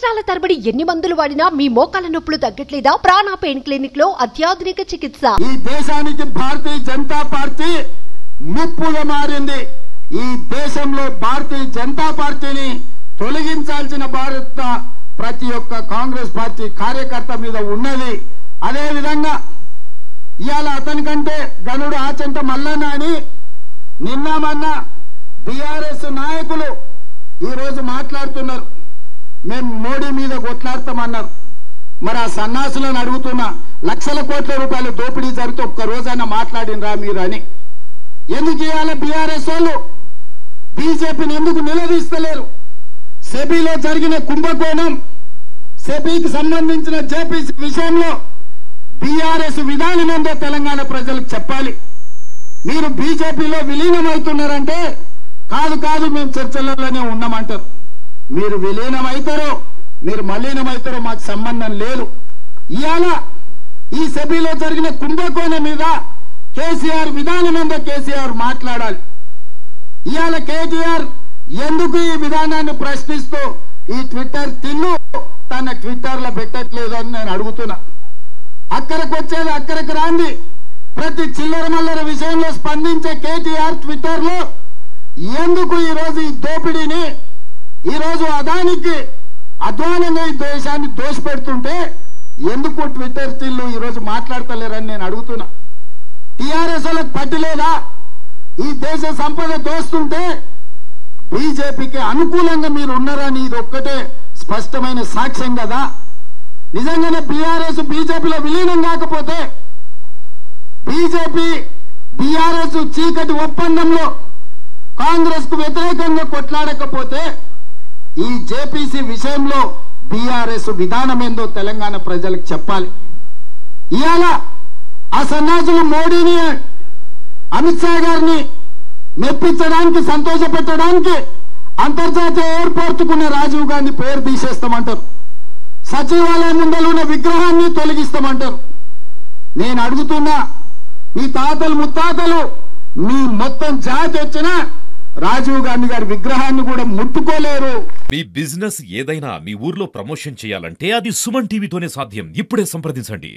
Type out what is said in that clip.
సంవత్సరాల తరబడి ఎన్ని మందులు వాడినా మీ మోకాల నొప్పులు తగ్గట్లేదా? ప్రాణ పెయిన్ క్లినిక్ లో అత్యాధునిక చికిత్స. ఈ దేశానికి భారతీయ జనతా పార్టీ ముప్పుగా మారింది. ఈ దేశంలో భారతీయ జనతా పార్టీని తొలగించాల్సిన బాధ్యత ప్రతి ఒక్క కాంగ్రెస్ పార్టీ కార్యకర్త మీద ఉన్నది. అదే విధంగా ఇవాళ అతనికంటే గనుడు ఆచంట మల్లన్న అని నిన్న మొన్న టిఆర్ఎస్ నాయకులు ఈ రోజు మాట్లాడుతున్నారు. మేము మోడీ మీద కొట్లాడతామన్నారు. మరి ఆ సన్నాసులను అడుగుతున్నా, లక్షల కోట్ల రూపాయలు దోపిడీ జరిగితే ఒక్క రోజైనా మాట్లాడినరా మీరు అని. ఎందుకు ఇవాళ బీఆర్ఎస్ వాళ్ళు బీజేపీని ఎందుకు నిలదీస్తలేరు? సెబీలో జరిగిన కుంభకోణం, సెబీకి సంబంధించిన జేపీసీ విషయంలో బీఆర్ఎస్ విధానం ఏందో తెలంగాణ ప్రజలకు చెప్పాలి. మీరు బీజేపీలో విలీనమవుతున్నారంటే కాదు మేము చర్చలలోనే ఉన్నామంటారు. మీరు విలీనమవుతారో మీరు మలీనమవుతారో మాకు సంబంధం లేదు. ఇవాళ ఈ సెబీలో జరిగిన కుంభకోణం మీద కేసీఆర్ విధానం ఏందో కేసీఆర్ మాట్లాడాలి. ఇవాళ కేటీఆర్ ఎందుకు ఈ విధానాన్ని ప్రశ్నిస్తూ ఈ ట్విట్టర్ తిన్ను తన ట్విట్టర్లో పెట్టట్లేదు అని నేను అడుగుతున్నా. అక్కడికి వచ్చేది అక్కడికి రాంది. ప్రతి చిల్లర మల్లర విషయంలో స్పందించే కేటీఆర్ ట్విట్టర్లో ఎందుకు ఈరోజు ఈ దోపిడీని, ఈరోజు అదానికి అధ్వానంగా ఈ దేశాన్ని దోషపెడుతుంటే ఎందుకు ట్విట్టర్ తిల్లు ఈరోజు మాట్లాడతలేరని నేను అడుగుతున్నా. టీఆర్ఎస్ వాళ్ళకి పట్టిలేదా? ఈ దేశ సంపద దోస్తుంటే బీజేపీకి అనుకూలంగా మీరు ఉన్నారని ఇది ఒక్కటే స్పష్టమైన సాక్ష్యం కదా. నిజంగానే బీఆర్ఎస్ బీజేపీలో విలీనం కాకపోతే, బీజేపీ బీఆర్ఎస్ చీకటి ఒప్పందంలో కాంగ్రెస్ కు వ్యతిరేకంగా కొట్లాడకపోతే ఈ జేపీసీ విషయంలో బీఆర్ఎస్ విధానం ఏందో తెలంగాణ ప్రజలకు చెప్పాలి. ఇవాళ ఆ సన్యాసులు మోడీని, అమిత్ షా గారిని మెప్పించడానికి, సంతోషపెట్టడానికి అంతర్జాతీయ ఎయిర్పోర్టుకున్న రాజీవ్ గాంధీ పేరు తీసేస్తామంటారు. సచివాలయం ముందర ఉన్న విగ్రహాన్ని తొలగిస్తామంటారు. నేను అడుగుతున్నా, మీ తాతలు ముత్తాతలు మీ మొత్తం జాతి వచ్చిన రాజీవ్ గాంధీ గారి విగ్రహాన్ని కూడా ముట్టుకోలేరు. మీ బిజినెస్ ఏదైనా మీ ఊర్లో ప్రమోషన్ చేయాలంటే అది సుమన్ టీవీతోనే సాధ్యం. ఇప్పుడే సంప్రదించండి.